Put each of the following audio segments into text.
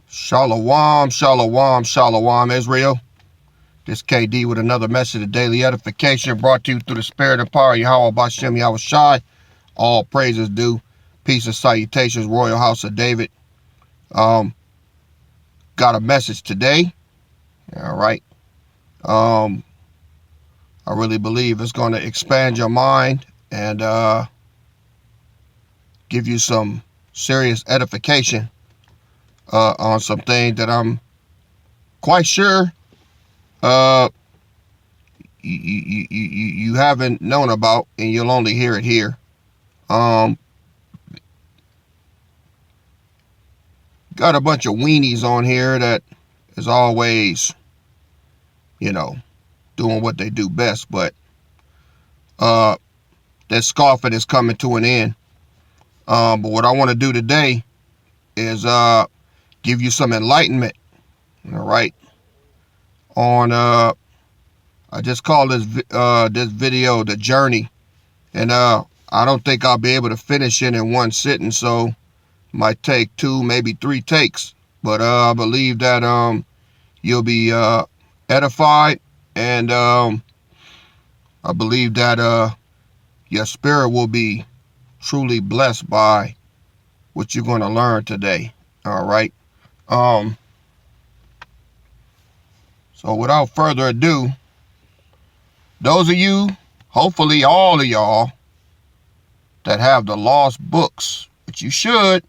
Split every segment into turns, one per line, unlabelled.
Shalom, shalom, shalom, Israel. This KD with another message of daily edification brought to you through the spirit and power of Yahweh Bashem Yahweh Shai. All praises due. Peace and salutations, Royal House of David. Got a message today. All right. I really believe it's going to expand your mind and give you some serious edification on some things that I'm quite sure you haven't known about, and you'll only hear it here. Got a bunch of weenies on here that is always, doing what they do best, but that scoffing is coming to an end. But what I want to do today is give you some enlightenment, all right, on I just call this video The Journey, and I don't think I'll be able to finish it in one sitting, so might take 2, maybe 3 takes, but I believe that you'll be edified, and I believe that your spirit will be truly blessed by what you're going to learn today. All right. So without further ado, those of you, hopefully all of y'all, that have the lost books, which you should,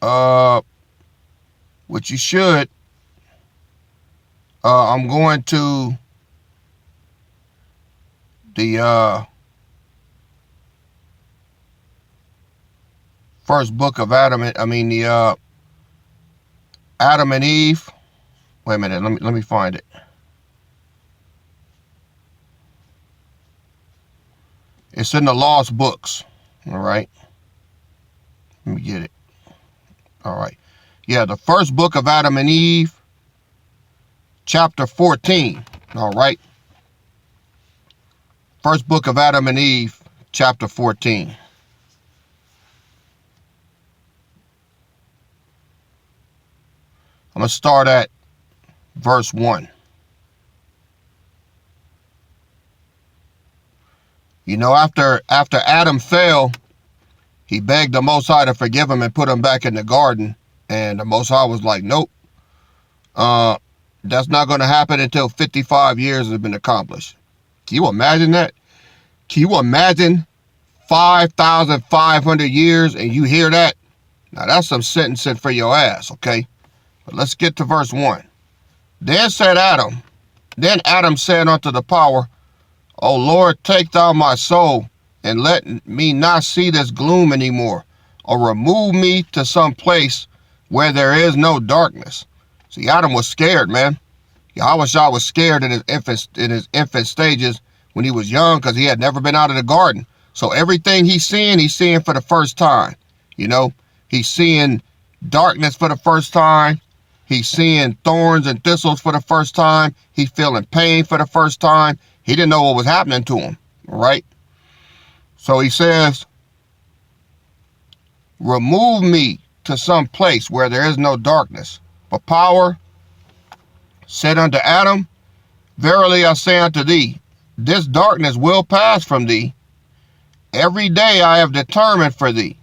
I'm going to the first book of Adam and Eve. Wait a minute, let me find it. It's in the lost books. All right. Let me get it. All right. Yeah, the first book of Adam and Eve, chapter 14. All right. First book of Adam and Eve, chapter 14. I'm going to start at verse 1. After Adam fell, he begged the Most High to forgive him and put him back in the garden. And the Most High was like, nope, that's not going to happen until 55 years has been accomplished. Can you imagine that? Can you imagine 5,500 years and you hear that? Now that's some sentencing for your ass, okay? But let's get to verse 1. Then Adam said unto the power, O Lord, take thou my soul, and let me not see this gloom anymore, or remove me to some place where there is no darkness. See, Adam was scared, man. Yahweh Shah was scared in his infant stages when he was young, because he had never been out of the garden. So everything he's seeing for the first time. He's seeing darkness for the first time. He's seeing thorns and thistles for the first time. He's feeling pain for the first time. He didn't know what was happening to him, right? So he says, remove me to some place where there is no darkness. But power said unto Adam, verily I say unto thee, this darkness will pass from thee. Every day I have determined for thee,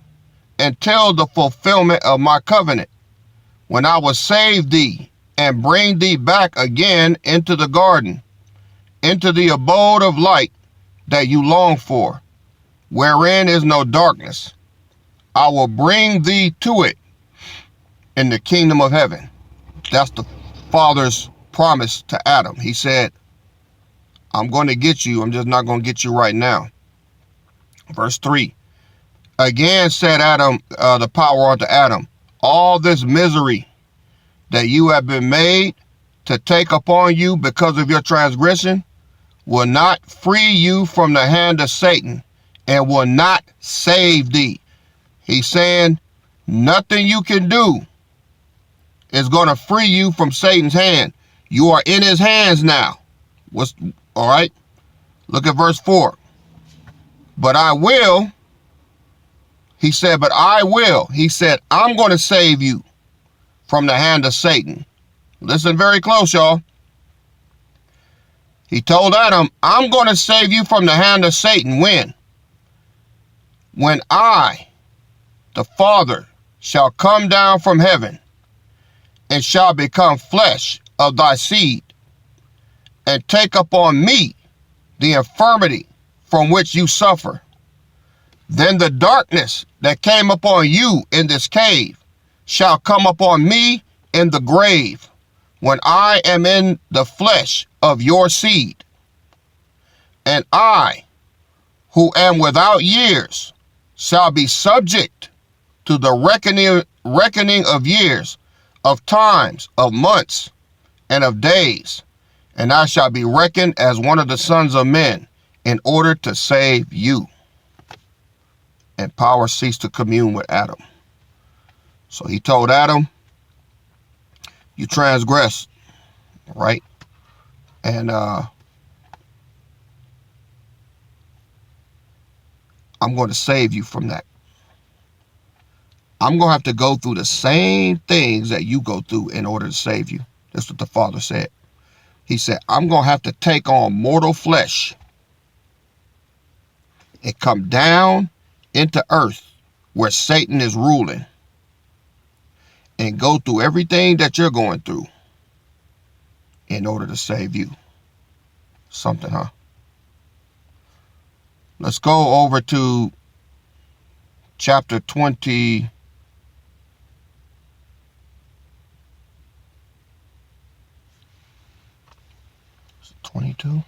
until the fulfillment of my covenant, when I will save thee and bring thee back again into the garden, into the abode of light that you long for, wherein is no darkness. I will bring thee to it in the kingdom of heaven. That's the Father's promise to Adam. He said, I'm going to get you. I'm just not going to get you right now. Verse 3. Again said Adam, the power unto Adam, all this misery that you have been made to take upon you because of your transgression will not free you from the hand of Satan, and will not save thee. He's saying nothing you can do is going to free you from Satan's hand. You are in his hands now. All right? Look at verse 4. But I will, he said, I'm going to save you. from the hand of Satan. Listen very close, y'all. He told Adam, I'm going to save you from the hand of Satan. When? When I, the Father, shall come down from heaven, and shall become flesh of thy seed, and take upon me the infirmity from which you suffer. Then the darkness that came upon you in this cave shall come upon me in the grave, when I am in the flesh of your seed. And I, who am without years, shall be subject to the reckoning of years, of times, of months, and of days. And I shall be reckoned as one of the sons of men, in order to save you. And power ceased to commune with Adam. So he told Adam, you transgressed, right? And I'm going to save you from that. I'm going to have to go through the same things that you go through in order to save you. That's what the Father said. He said, I'm going to have to take on mortal flesh and come down into earth where Satan is ruling, and go through everything that you're going through in order to save you. Something, huh? Let's go over to chapter 20. 22.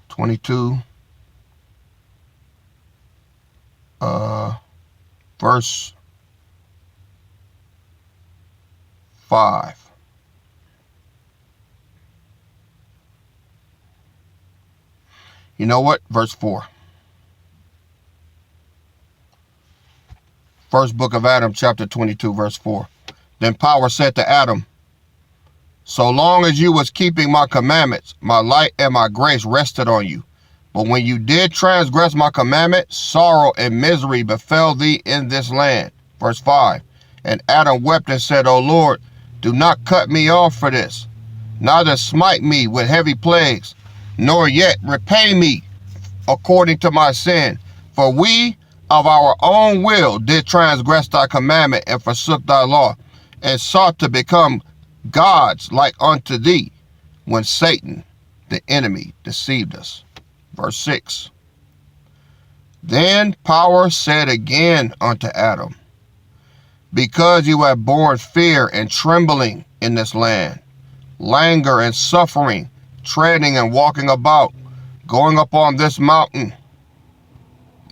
22. Verse 5. You know what? Verse 4. First book of Adam, chapter 22, verse 4. Then power said to Adam, so long as you was keeping my commandments, my light and my grace rested on you. But when you did transgress my commandment, sorrow and misery befell thee in this land. Verse 5. And Adam wept and said, O Lord, do not cut me off for this, neither smite me with heavy plagues, nor yet repay me according to my sin. For we of our own will did transgress thy commandment and forsook thy law, and sought to become gods like unto thee, when Satan, the enemy, deceived us. Verse 6. Then power said again unto Adam, because you have borne fear and trembling in this land, languor and suffering, treading and walking about, going up on this mountain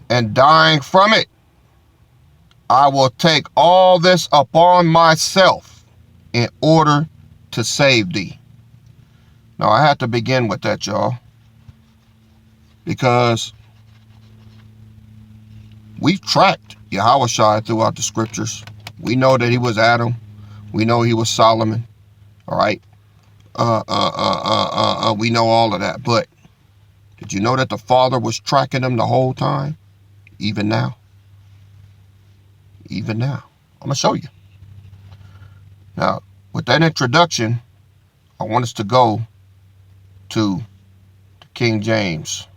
and dying from it, I will take all this upon myself in order to save thee. Now I have to begin with that, y'all, because we've tracked Yahushua throughout the scriptures. We know that he was Adam. We know he was Solomon. All right. We know all of that. But did you know that the Father was tracking him the whole time? Even now. Even now. I'm going to show you. Now, with that introduction, I want us to go to King James.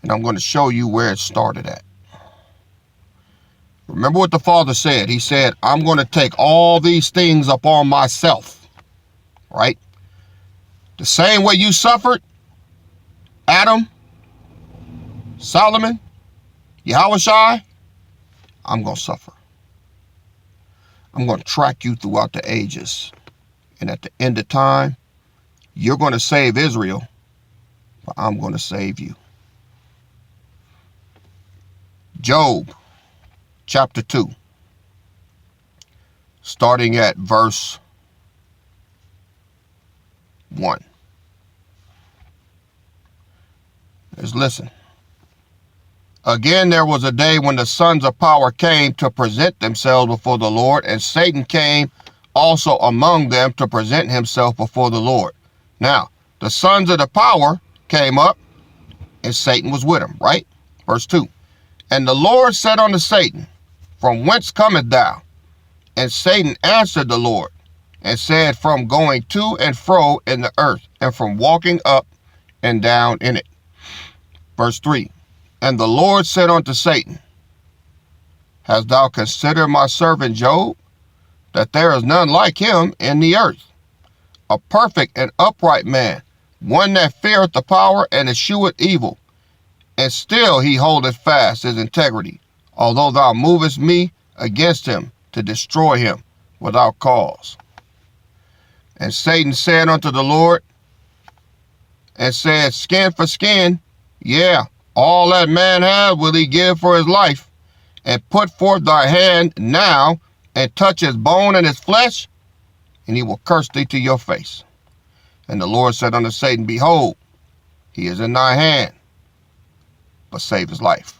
And I'm going to show you where it started at. Remember what the Father said. He said, I'm going to take all these things upon myself. Right? The same way you suffered, Adam, Solomon, Yahushua, I'm going to suffer. I'm going to track you throughout the ages. And at the end of time, you're going to save Israel, but I'm going to save you. Job, chapter 2, starting at verse 1. Let's listen. Again, there was a day when the sons of power came to present themselves before the Lord, and Satan came also among them to present himself before the Lord. Now, the sons of the power came up, and Satan was with them, right? Verse 2. And the Lord said unto Satan, From whence comest thou? And Satan answered the Lord, and said, From going to and fro in the earth, and from walking up and down in it. Verse 3. And the Lord said unto Satan, Hast thou considered my servant Job, that there is none like him in the earth, a perfect and upright man, one that feareth the power and escheweth evil, and still he holdeth fast his integrity, although thou movest me against him to destroy him without cause. And Satan said unto the Lord, and said, Skin for skin, yeah, all that man hath will he give for his life. And put forth thy hand now, and touch his bone and his flesh, and he will curse thee to your face. And the Lord said unto Satan, Behold, he is in thy hand, but save his life.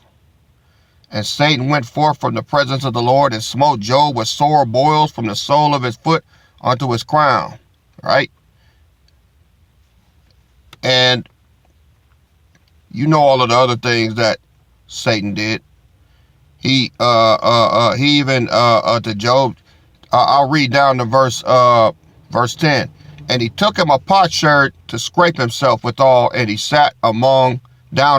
And Satan went forth from the presence of the Lord, and smote Job with sore boils from the sole of his foot unto his crown. Right? And you know all of the other things that Satan did. He even to Job. I'll read down to verse 10. And he took him a potsherd to scrape himself withal, and he sat down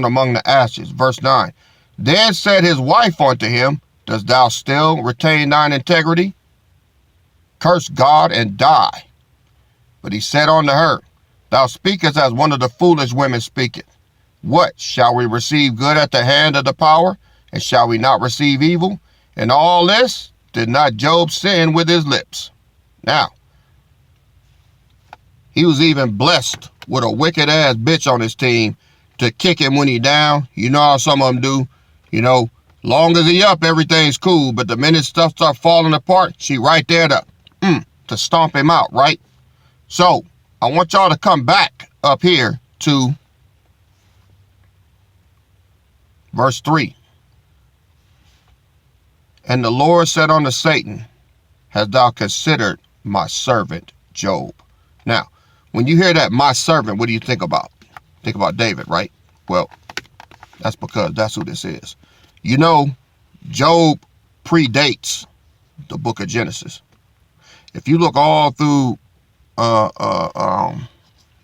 among the ashes. Verse 9. Then said his wife unto him, Dost thou still retain thine integrity? Curse God and die. But he said unto her, Thou speakest as one of the foolish women speaketh. What, shall we receive good at the hand of the power, and shall we not receive evil? And all this did not Job sin with his lips. Now, he was even blessed with a wicked ass bitch on his team to kick him when he down. You know how some of them do. You know, long as he up, everything's cool. But the minute stuff start falling apart, she right there to stomp him out, right? So, I want y'all to come back up here to verse 3. And the Lord said unto Satan, Hast thou considered my servant Job? Now, when you hear that, my servant, what do you think about? Think about David, right? Well, that's because that's who this is. You know, Job predates the book of Genesis. If you look all through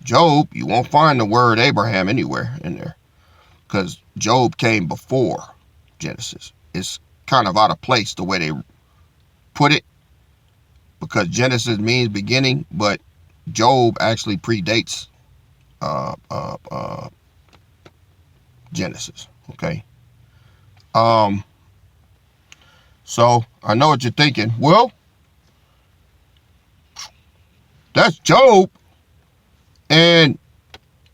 Job, you won't find the word Abraham anywhere in there, because Job came before Genesis. It's kind of out of place the way they put it, because Genesis means beginning, but Job actually predates Genesis. Okay. So I know what you're thinking. Well, that's Job. And,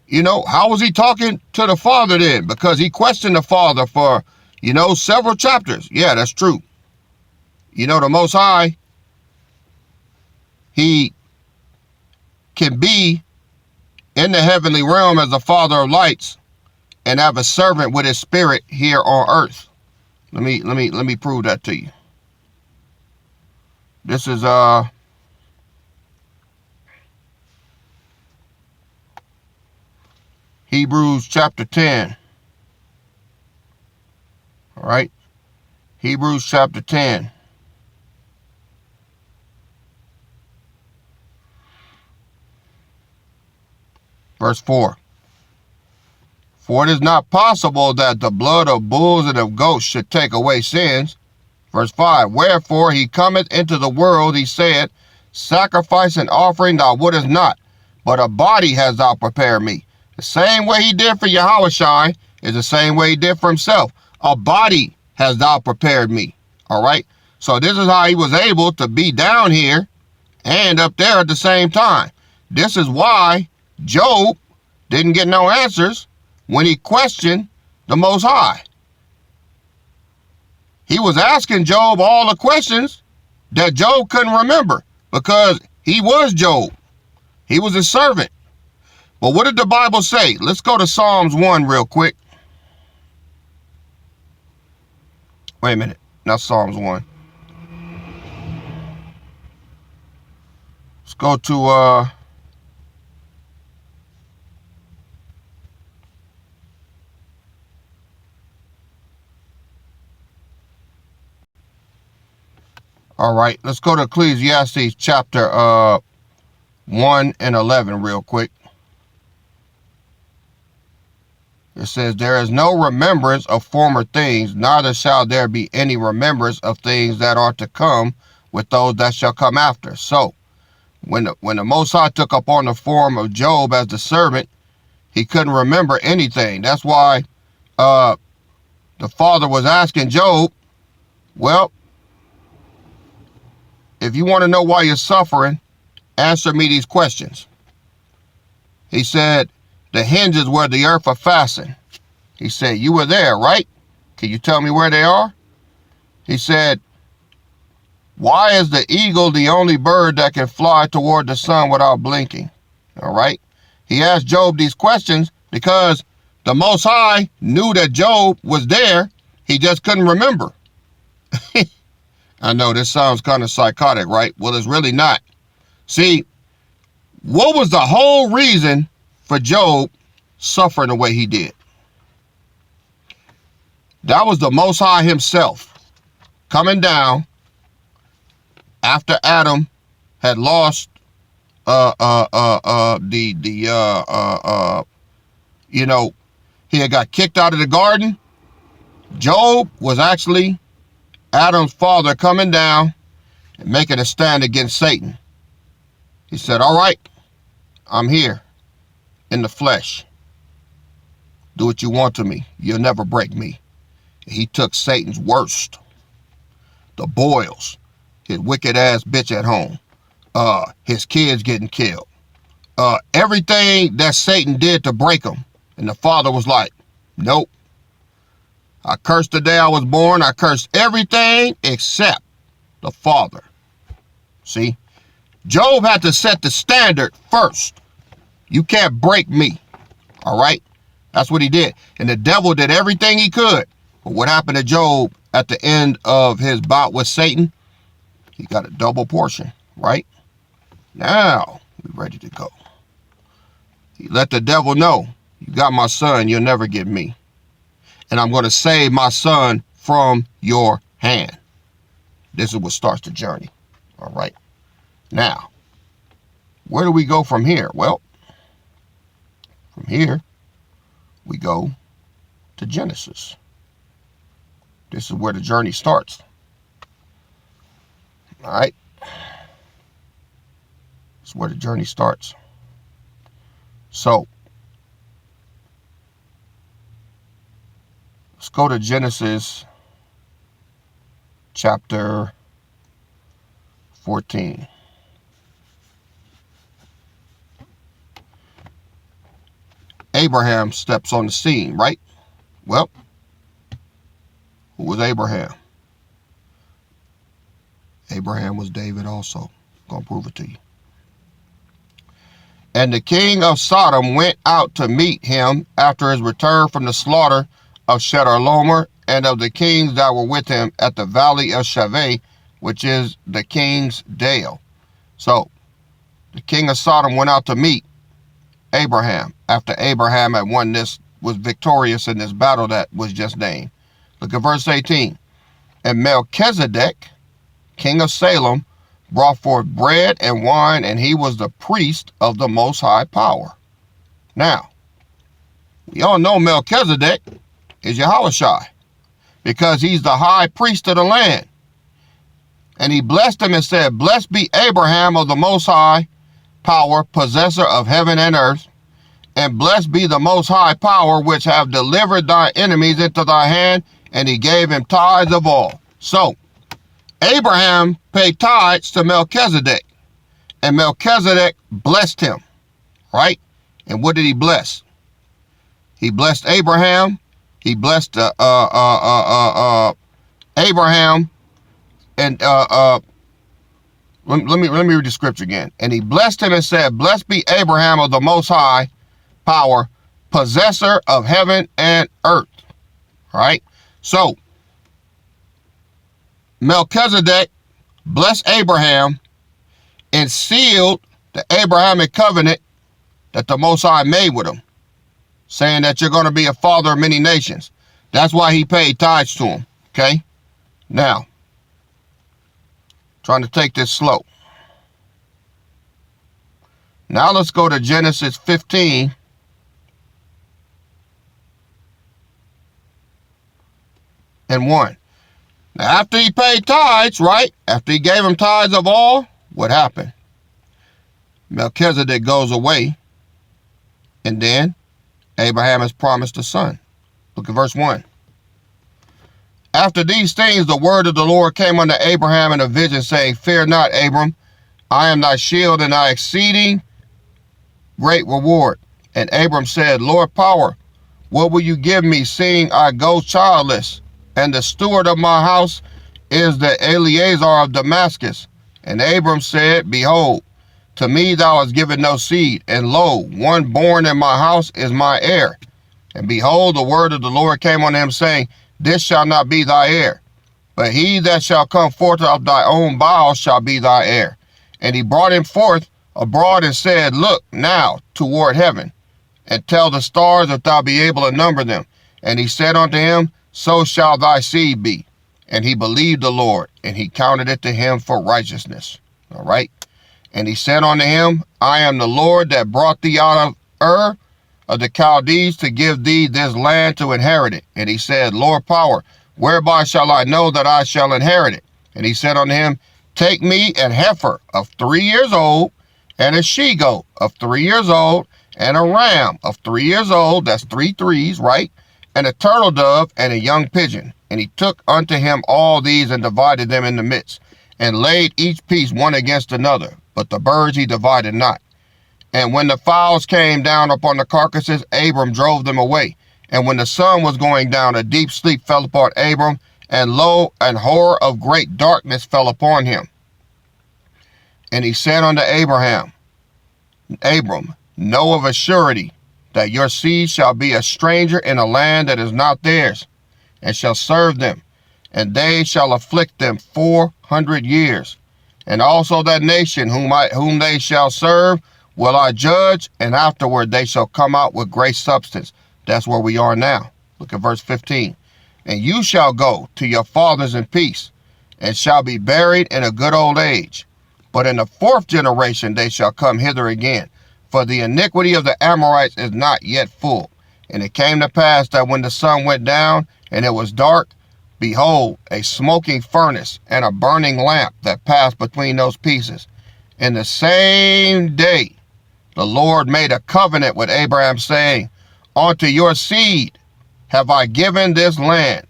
you know, how was he talking to the Father then? Because he questioned the Father for, you know, several chapters. Yeah, that's true. You know, the Most High, he can be in the heavenly realm as the Father of lights and have a servant with his spirit here on earth. Let me prove that to you. This is Hebrews chapter 10. All right. Hebrews chapter 10. Verse 4. For it is not possible that the blood of bulls and of goats should take away sins. Verse 5. Wherefore he cometh into the world, he said, Sacrifice and offering thou wouldest not, but a body hast thou prepared me. The same way he did for Yahushua is the same way he did for himself. A body hast thou prepared me. All right. So this is how he was able to be down here and up there at the same time. This is why Job didn't get no answers when he questioned the Most High. He was asking Job all the questions that Job couldn't remember, because he was Job. He was his servant. But what did the Bible say? Let's go to Psalms 1 real quick. Wait a minute. Not Psalms 1. Let's go to All right, let's go to Ecclesiastes chapter 1 and 11 real quick. It says, there is no remembrance of former things, neither shall there be any remembrance of things that are to come with those that shall come after. So, when the Most High took upon the form of Job as the servant, he couldn't remember anything. That's why the Father was asking Job, well, if you want to know why you're suffering, answer me these questions. He said, the hinges where the earth are fastened. He said, you were there, right? Can you tell me where they are? He said, why is the eagle the only bird that can fly toward the sun without blinking? All right. He asked Job these questions because the Most High knew that Job was there. He just couldn't remember. I know this sounds kind of psychotic, right? Well, it's really not. See, what was the whole reason for Job suffering the way he did? That was the Most High himself coming down after Adam had lost he had got kicked out of the garden. Job was actually Adam's father coming down and making a stand against Satan. He said, all right, I'm here in the flesh. Do what you want to me. You'll never break me. He took Satan's worst, the boils, his wicked ass bitch at home, his kids getting killed, everything that Satan did to break him. And the Father was like, nope. I cursed the day I was born. I cursed everything except the Father. See, Job had to set the standard first. You can't break me. All right. That's what he did. And the devil did everything he could. But what happened to Job at the end of his bout with Satan? He got a double portion, right? Now we're ready to go. He let the devil know, you got my son, you'll never get me. And I'm going to save my son from your hand. This is what starts the journey. All right. Now, where do we go from here? Well, from here, we go to Genesis. This is where the journey starts. All right. This is where the journey starts. So, let's go to Genesis chapter 14. Abraham steps on the scene, right? Well, who was Abraham? Abraham was David also. I'm going to prove it to you. And the king of Sodom went out to meet him after his return from the slaughter of Chedorlaomer and of the kings that were with him at the valley of Shaveh, which is the king's dale. So, the king of Sodom went out to meet Abraham after Abraham had won this, was victorious in this battle that was just named. Look at verse 18. And Melchizedek, king of Salem, brought forth bread and wine, and he was the priest of the Most High Power. Now, we all know Melchizedek is Yahushua because he's the high priest of the land. And he blessed him and said, blessed be Abraham of the Most High Power, possessor of heaven and earth, and blessed be the Most High Power, which have delivered thy enemies into thy hand, and he gave him tithes of all. So, Abraham paid tithes to Melchizedek, and Melchizedek blessed him, right? And what did he bless? He blessed Abraham. He blessed Abraham, and let me read the scripture again. And he blessed him and said, blessed be Abraham of the Most High Power, possessor of heaven and earth. All right. So Melchizedek blessed Abraham and sealed the Abrahamic covenant that the Most High made with him, saying that you're going to be a father of many nations. That's why he paid tithes to him. Okay. Now, Trying to take this slow. Now let's go to Genesis 15. And 1. Now after he paid tithes, right? After he gave him tithes of all, what happened? Melchizedek goes away. And then Abraham is promised a son. Look at verse 1. After these things, the word of the Lord came unto Abraham in a vision, saying, Fear not, Abram, I am thy shield and thy exceeding great reward. And Abram said, Lord power, what will you give me, seeing I go childless? And the steward of my house is the Eliezer of Damascus. And Abram said, Behold, to me thou hast given no seed, and lo, one born in my house is my heir. And behold, the word of the Lord came on him, saying, This shall not be thy heir, but he that shall come forth of thy own bowels shall be thy heir. And he brought him forth abroad and said, Look now toward heaven, and tell the stars if thou be able to number them. And he said unto him, So shall thy seed be. And he believed the Lord, and he counted it to him for righteousness. All right. And he said unto him, I am the Lord that brought thee out of Ur of the Chaldees to give thee this land to inherit it. And he said, Lord power, whereby shall I know that I shall inherit it? And he said unto him, Take me an heifer of 3 years old, and a she-goat of 3 years old, and a ram of 3 years old, that's 3 threes, right? And a turtle dove, and a young pigeon. And he took unto him all these, and divided them in the midst, and laid each piece one against another. But the birds he divided not. And when the fowls came down upon the carcasses, Abram drove them away. And when the sun was going down, a deep sleep fell upon Abram, and lo, an horror of great darkness fell upon him. And he said unto Abraham, Abram, know of a surety that your seed shall be a stranger in a land that is not theirs, and shall serve them, and they shall afflict them 400 years. And also that nation whom they shall serve will I judge, and afterward they shall come out with great substance. That's where we are now. Look at verse 15. And you shall go to your fathers in peace, and shall be buried in a good old age. But in the 4th generation they shall come hither again, for the iniquity of the Amorites is not yet full. And it came to pass that when the sun went down, and it was dark, behold, a smoking furnace and a burning lamp that passed between those pieces. In the same day, the Lord made a covenant with Abraham, saying, Unto your seed have I given this land,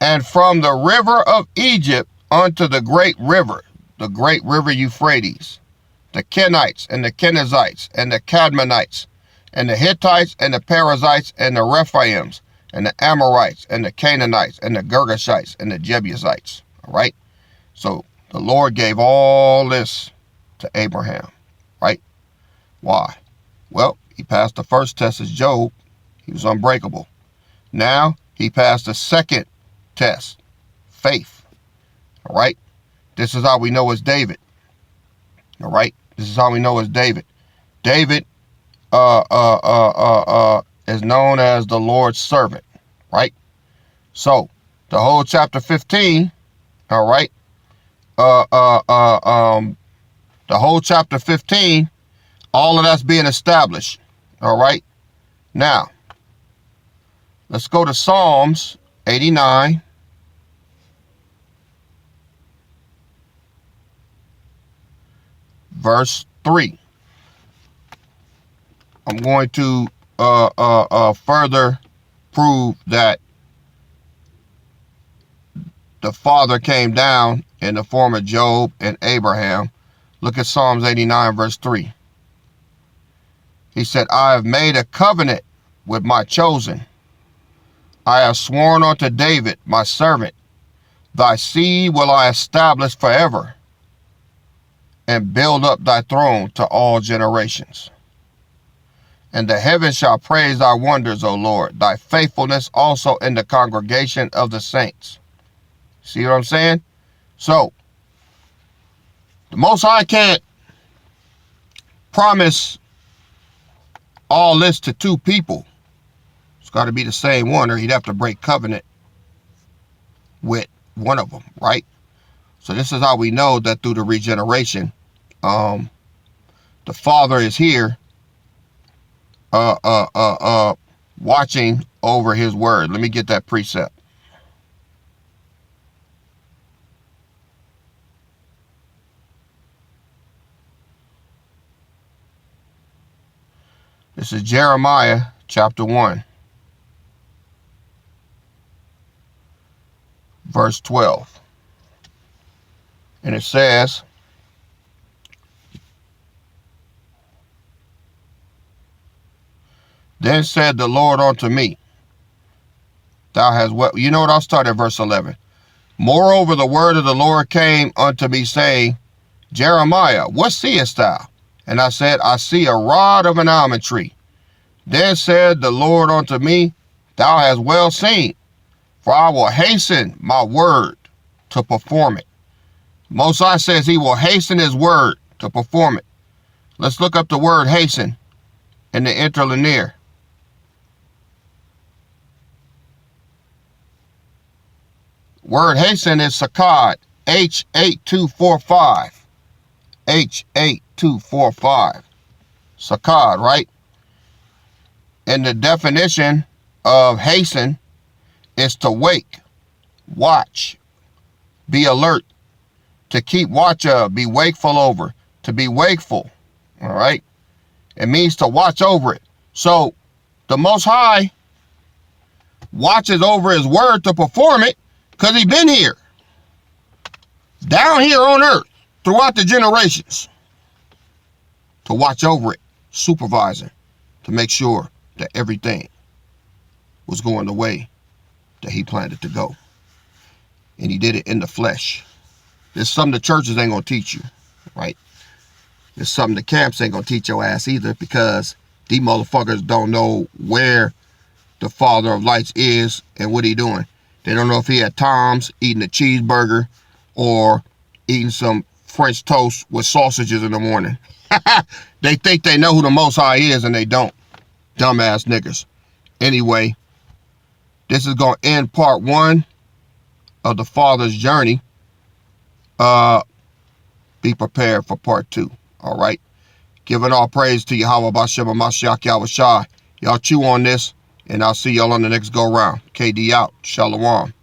and from the river of Egypt unto the great river Euphrates, the Kenites and the Kenizzites and the Cadmonites and the Hittites and the Perizzites and the Rephaims and the Amorites and the Canaanites and the Girgashites and the Jebusites. All right. So the Lord gave all this to Abraham, right? Why? Well, he passed the first test as Job. He was unbreakable. Now he passed the second test, faith. All right. This is how we know it's David. All right. This is how we know it's David. David is known as the Lord's servant, right? So the whole chapter 15, all right. The whole chapter 15, all of that's being established. All right. Now, let's go to Psalms 89. Verse 3. I'm going to further prove that the Father came down in the form of Job and Abraham. Look at Psalms 89, verse 3. He said, I have made a covenant with my chosen. I have sworn unto David, my servant, thy seed will I establish forever, and build up thy throne to all generations. And the heavens shall praise thy wonders, O Lord, thy faithfulness also in the congregation of the saints. See what I'm saying? So, the Most High can't promise all this to two people. It's got to be the same one, or he'd have to break covenant with one of them, right? So this is how we know that through the regeneration, the Father is here watching over his word. Let me get that precept. This is Jeremiah chapter 1, verse 12. And it says, then said the Lord unto me, thou hast what? You know what? I'll start at verse 11. Moreover, the word of the Lord came unto me, saying, Jeremiah, what seest thou? And I said, I see a rod of an almond tree. Then said the Lord unto me, thou hast well seen, for I will hasten my word to perform it. Most High says he will hasten his word to perform it. Let's look up the word hasten in the interlinear. Word hasten is sakad, H8245. H8245. Sakad, right? And the definition of hasten is to wake, watch, be alert, to keep watch of, be wakeful over, to be wakeful. All right? It means to watch over it. So the Most High watches over his word to perform it because he's been here, down here on earth, throughout the generations, to watch over it, supervising, to make sure that everything was going the way that he planned it to go. And he did it in the flesh. There's something the churches ain't going to teach you, right? There's something the camps ain't going to teach your ass either, because these motherfuckers don't know where the Father of Lights is and what he doing. They don't know if he at Tom's eating a cheeseburger or eating some French toast with sausages in the morning. They think they know who the Most High is, and they don't. Dumbass niggas. Anyway, this is going to end part 1 of the Father's journey. Be prepared for part 2. All right. Giving all praise to Yahweh Bashem Mashiach Yahushai. Y'all chew on this, and I'll see y'all on the next go round. KD out. Shalom.